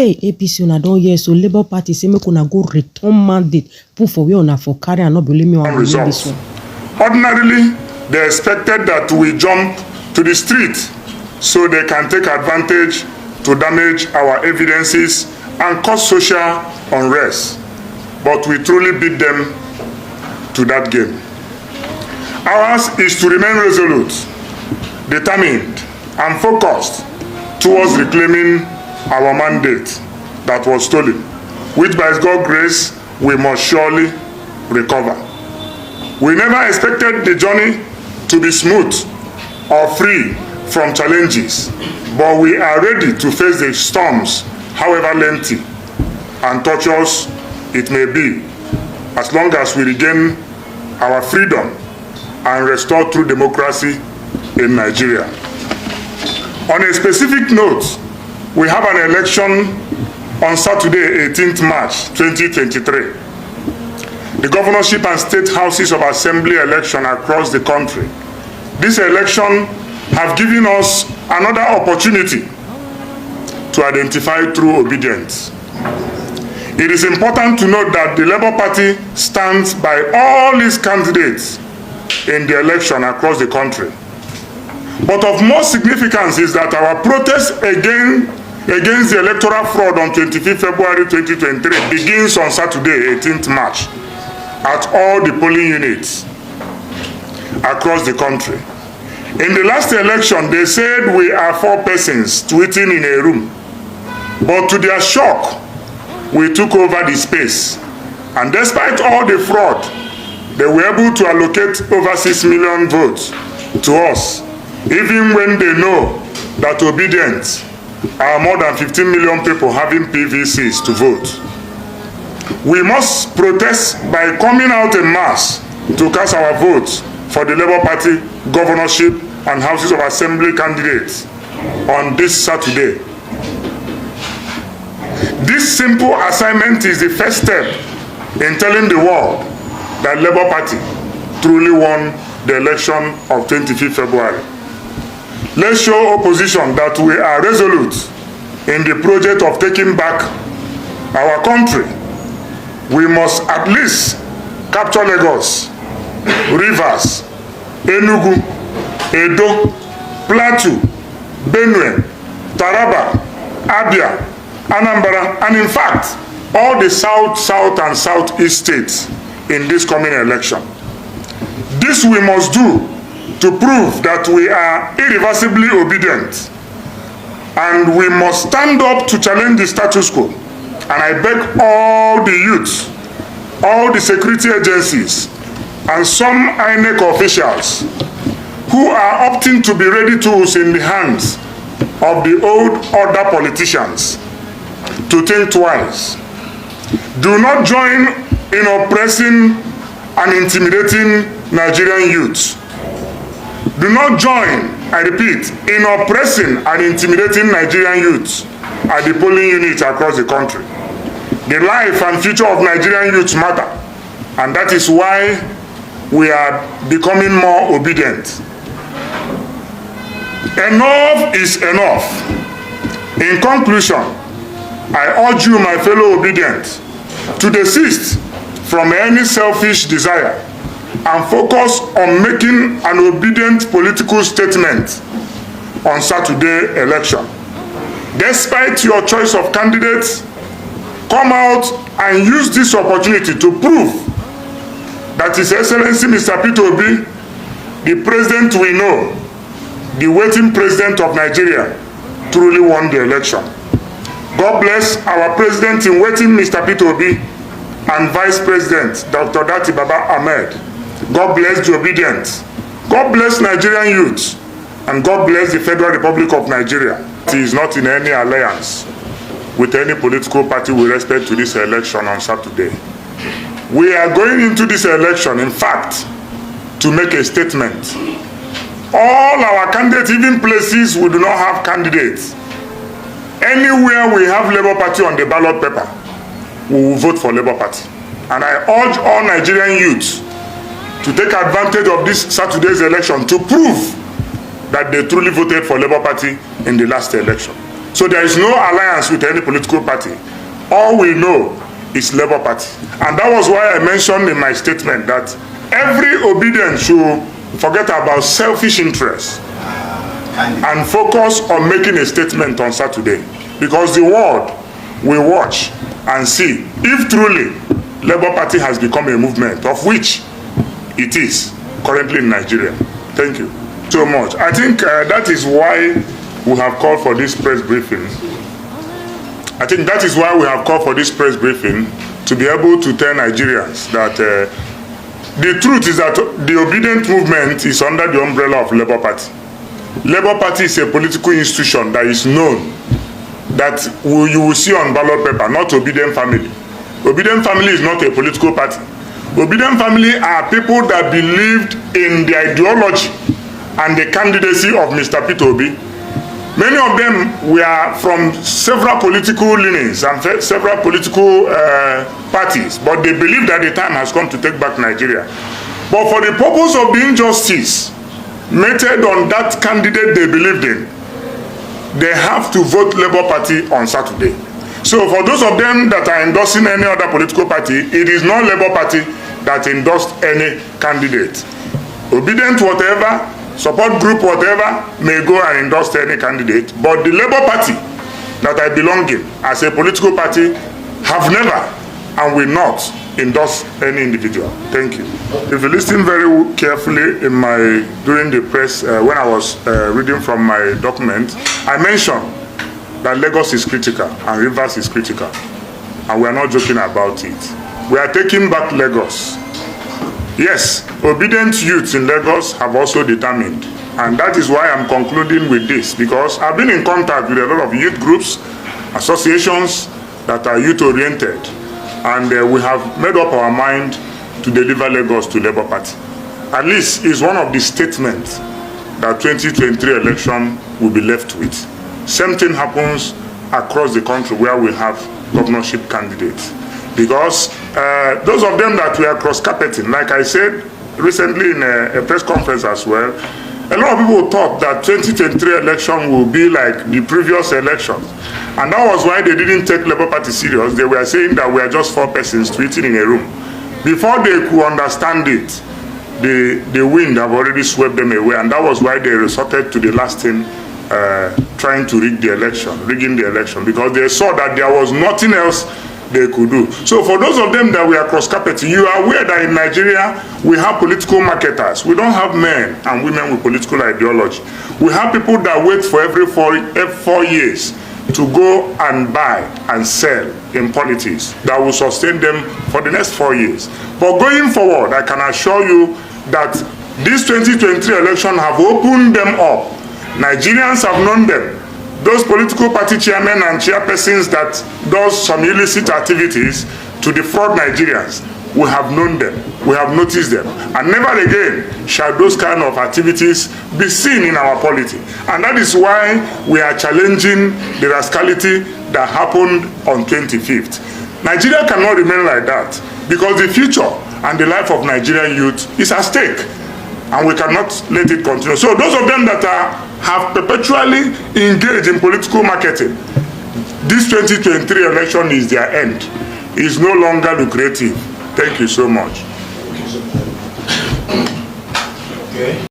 APC una don hear so Labour Party say make una go return mandate put for where una for carry and not believe me on this one. Ordinarily, they expected that we jump to the street so they can take advantage to damage our evidences and cause social unrest. But we truly beat them to that game. Ours is to remain resolute, determined, and focused towards reclaiming our mandate that was stolen, which by God's grace we must surely recover. We never expected the journey to be smooth or free from challenges, but we are ready to face the storms, however lengthy and tortuous it may be, as long as we regain our freedom and restore true democracy in Nigeria. On a specific note, we have an election on Saturday, 18th March 2023. The governorship and state houses of assembly election across the country. This election have given us another opportunity to identify true obedience. It is important to note that the Labour Party stands by all its candidates in the election across the country. But of more significance is that our protest against the electoral fraud on 25th February 2023 begins on Saturday, 18th March, at all the polling units across the country. In the last election, they said we are 4 persons tweeting in a room. But to their shock, we took over the space. And despite all the fraud, they were able to allocate over 6 million votes to us, even when they know that obedience are more than 15 million people having PVCs to vote. We must protest by coming out en masse to cast our votes for the Labour Party governorship and houses of assembly candidates on this Saturday. This simple assignment is the first step in telling the world that Labour Party truly won the election of 25th February. Let's show opposition that we are resolute in the project of taking back our country. We must at least capture Lagos, Rivers, Enugu, Edo, Plateau, Benue, Taraba, Abia, Anambra, and in fact, all the south and southeast states in this coming election. This we must do to prove that we are irreversibly obedient, and we must stand up to challenge the status quo. And I beg all the youths, all the security agencies, and some INEC officials who are opting to be ready tools in the hands of the old order politicians to think twice. Do not join in oppressing and intimidating Nigerian youths. Do not join, I repeat, in oppressing and intimidating Nigerian youths at the polling units across the country. The life and future of Nigerian youths matter, and that is why we are becoming more obedient. Enough is enough. In conclusion, I urge you, my fellow obedients, to desist from any selfish desire and focus on making an obedient political statement on Saturday election. Despite your choice of candidates, come out and use this opportunity to prove that His Excellency Mr. Peter Obi, the president we know, the waiting president of Nigeria, truly won the election. God bless our president in waiting, Mr. Peter Obi, and Vice President Dr. Dati Baba Ahmed. God bless the obedient. God bless Nigerian youths, and God bless the Federal Republic of Nigeria. He is not in any alliance with any political party with respect to this election on Saturday. We are going into this election, in fact, to make a statement. All our candidates, even places we do not have candidates, anywhere we have Labour Party on the ballot paper, we will vote for Labour Party. And I urge all Nigerian youths to take advantage of this Saturday's election to prove that they truly voted for Labour Party in the last election. So there is no alliance with any political party. All we know is Labour Party. And that was why I mentioned in my statement that every obedient should forget about selfish interests and focus on making a statement on Saturday. Because the world will watch and see if truly Labour Party has become a movement, of which it is currently in Nigeria. Thank you so much. I think that is why we have called for this press briefing. I think that is why we have called for this press briefing, to be able to tell Nigerians that the truth is that the obedient movement is under the umbrella of Labour Party. Labour Party is a political institution that is known, that you will see on ballot paper, not Obedient Family. Obedient Family is not a political party. Obedient Family are people that believed in the ideology and the candidacy of Mr. Peter Obi. Many of them were from several political leanings and several political parties, but they believe that the time has come to take back Nigeria. But for the purpose of the injustice meted on that candidate they believed in, they have to vote Labour Party on Saturday. So for those of them that are endorsing any other political party, it is not Labour Party that endorsed any candidate. Obedient whatever, support group whatever may go and endorse any candidate, but the Labour Party that I belong in as a political party have never and will not endorse any individual. Thank you. If you listen very carefully during the press, when I was reading from my document, I mentioned that Lagos is critical and Rivers is critical, and we are not joking about it. We are taking back Lagos. Yes, obedient youths in Lagos have also determined, and that is why I'm concluding with this, because I've been in contact with a lot of youth groups, associations that are youth-oriented, and we have made up our mind to deliver Lagos to Labour Party. At least it's one of the statements that 2023 election will be left with. Same thing happens across the country where we have governorship candidates. Because those of them that were cross-carpeting, like I said recently in a press conference as well, a lot of people thought that 2023 election will be like the previous elections. And that was why they didn't take Labour Party serious. They were saying that we are just 4 persons tweeting in a room. Before they could understand it, the wind have already swept them away, and that was why they resorted to the last thing, trying to rigging the election, because they saw that there was nothing else they could do. So for those of them that we are cross-carpeting, you are aware that in Nigeria we have political marketers. We don't have men and women with political ideology. We have people that wait for every 4 years to go and buy and sell in politics that will sustain them for the next 4 years. But going forward, I can assure you that this 2023 election have opened them up. Nigerians have known them. Those political party chairmen and chairpersons that does some illicit activities to defraud Nigerians, we have known them, we have noticed them, and never again shall those kind of activities be seen in our polity. And that is why we are challenging the rascality that happened on 25th. Nigeria cannot remain like that, because the future and the life of Nigerian youth is at stake, and we cannot let it continue. So those of them that have perpetually engaged in political marketing, this 2023 election is their end. It is no longer lucrative. Thank you so much. Okay.